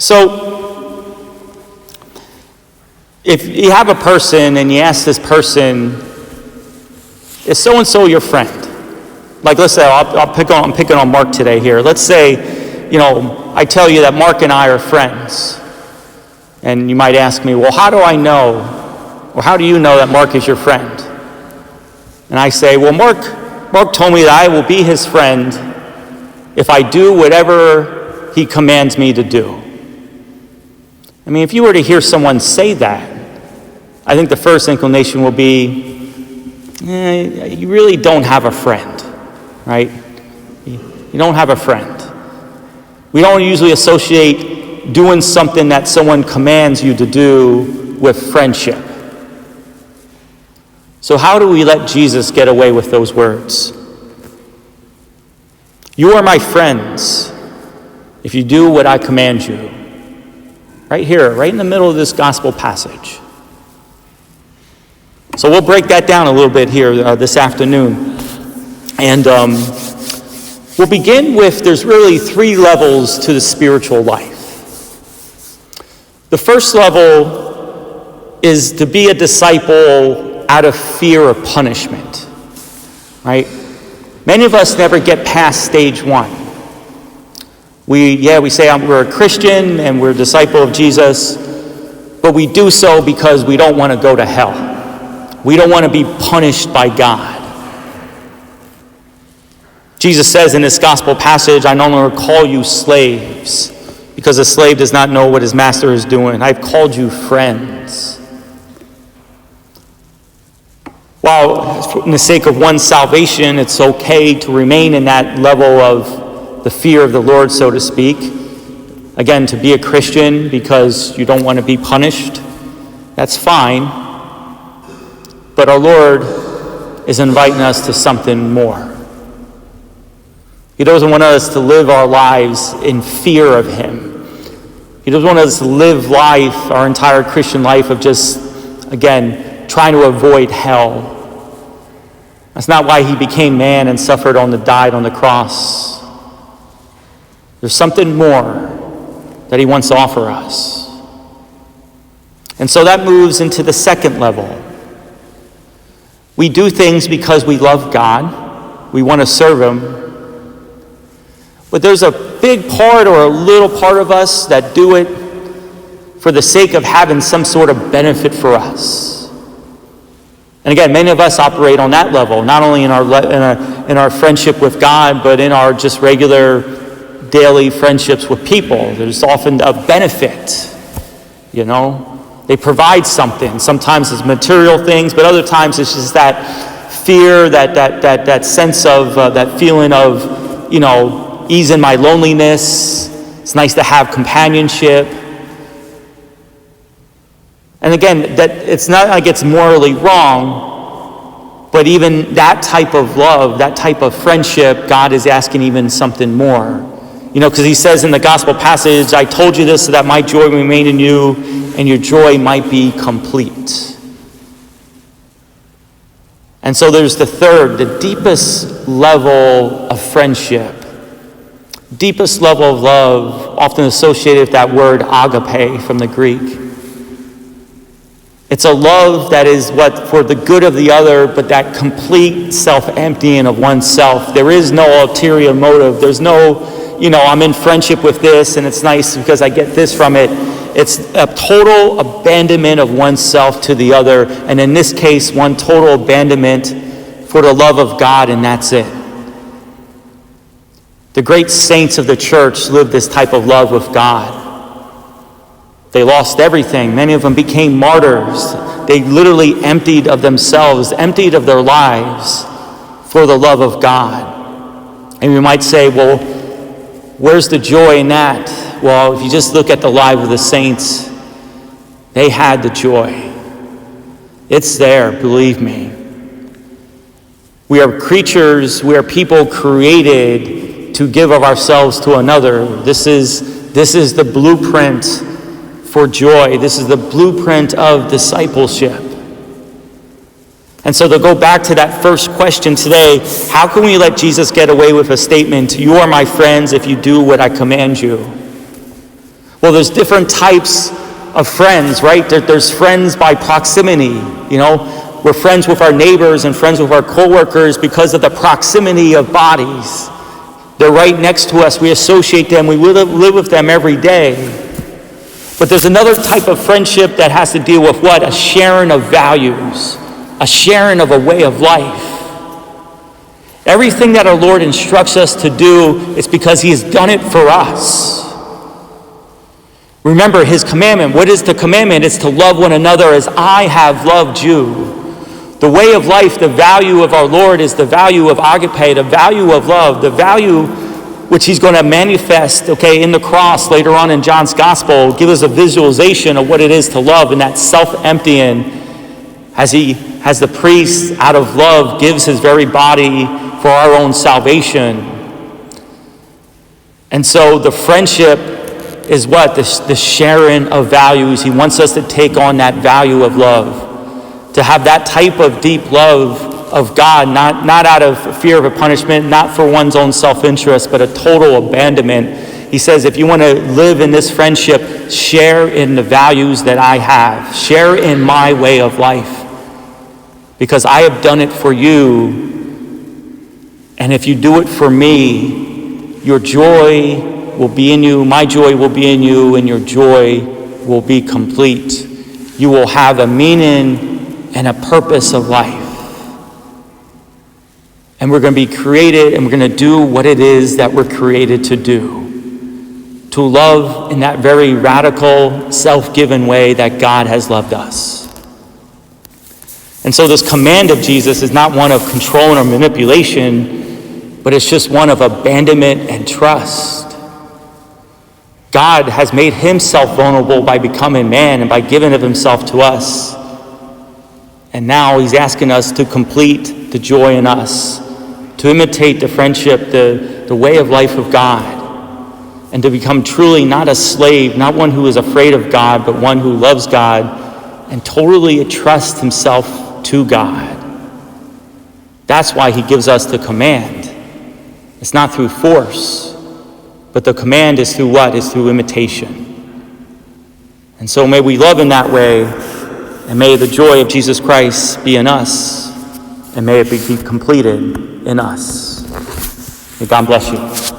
So, if you have a person and you ask this person, is so-and-so your friend? Like, let's say, I'm picking on Mark today here. Let's say, I tell you that Mark and I are friends. And you might ask me, well, how do I know, or how do you know that Mark is your friend? And I say, well, Mark told me that I will be his friend if I do whatever he commands me to do. I mean, if you were to hear someone say that, I think the first inclination will be, you really don't have a friend, right? You don't have a friend. We don't usually associate doing something that someone commands you to do with friendship. So how do we let Jesus get away with those words? You are my friends if you do what I command you. Right here, right in the middle of this gospel passage. So we'll break that down a little bit here this afternoon. And we'll begin with, there's really 3 levels to the spiritual life. The first level is to be a disciple out of fear of punishment, right? Many of us never get past stage 1. We say we're a Christian and we're a disciple of Jesus, but we do so because we don't want to go to hell. We don't want to be punished by God. Jesus says in this gospel passage, I no longer call you slaves, because a slave does not know what his master is doing. I've called you friends. While for the sake of one's salvation, it's okay to remain in that level of the fear of the Lord, so to speak. Again, to be a Christian because you don't want to be punished, that's fine. But our Lord is inviting us to something more. He doesn't want us to live our lives in fear of him. He doesn't want us to live life, our entire Christian life, of just, again, trying to avoid hell. That's not why he became man and died on the cross. There's something more that he wants to offer us. And so that moves into the second level. We do things because we love God. We want to serve him. But there's a big part or a little part of us that do it for the sake of having some sort of benefit for us. And again, many of us operate on that level, not only in our friendship with God, but in our just regular daily friendships with people. There's often a benefit, They provide something. Sometimes it's material things, but other times it's just that fear, that sense of, that feeling of, easing my loneliness. It's nice to have companionship. And again, that it's not like it's morally wrong, but even that type of love, that type of friendship, God is asking even something more. Because he says in the gospel passage, I told you this so that my joy remain in you and your joy might be complete. And so there's the third, the deepest level of friendship. Deepest level of love, often associated with that word agape from the Greek. It's a love that is for the good of the other, but that complete self-emptying of oneself. There is no ulterior motive. There's no, I'm in friendship with this and it's nice because I get this from it. It's a total abandonment of oneself to the other. And in this case, one total abandonment for the love of God, and that's it. The great saints of the church lived this type of love with God. They lost everything. Many of them became martyrs. They literally emptied of themselves, emptied of their lives for the love of God. And we might say, well, where's the joy in that? Well, if you just look at the life of the saints, they had the joy. It's there, believe me. We are creatures, we are people created to give of ourselves to another. This is the blueprint for joy. This is the blueprint of discipleship. And so to go back to that first question today, how can we let Jesus get away with a statement, you are my friends if you do what I command you? Well, there's different types of friends, right? There's friends by proximity. We're friends with our neighbors and friends with our coworkers because of the proximity of bodies. They're right next to us. We associate them. We live with them every day. But there's another type of friendship that has to deal with what? A sharing of values, a sharing of a way of life. Everything that our Lord instructs us to do is because he has done it for us. Remember his commandment. What is the commandment? It's to love one another as I have loved you. The way of life, the value of our Lord is the value of agape, the value of love, the value which he's going to manifest, in the cross later on in John's gospel, give us a visualization of what it is to love and that self-emptying as the priest out of love gives his very body for our own salvation. And so the friendship is what? The sharing of values. He wants us to take on that value of love, to have that type of deep love of God, not out of fear of a punishment, not for one's own self-interest, but a total abandonment. He says, if you want to live in this friendship, share in the values that I have. Share in my way of life. Because I have done it for you. And if you do it for me, your joy will be in you, my joy will be in you, and your joy will be complete. You will have a meaning and a purpose of life. And we're going to be created and we're going to do what it is that we're created to do. To love in that very radical, self-given way that God has loved us. And so this command of Jesus is not one of control or manipulation, but it's just one of abandonment and trust. God has made himself vulnerable by becoming man and by giving of himself to us. And now he's asking us to complete the joy in us, to imitate the friendship, the way of life of God, and to become truly not a slave, not one who is afraid of God, but one who loves God and totally trusts himself to God. That's why he gives us the command. It's not through force, but the command is through what? Is through imitation. And so may we love in that way, and may the joy of Jesus Christ be in us, and may it be completed in us. May God bless you.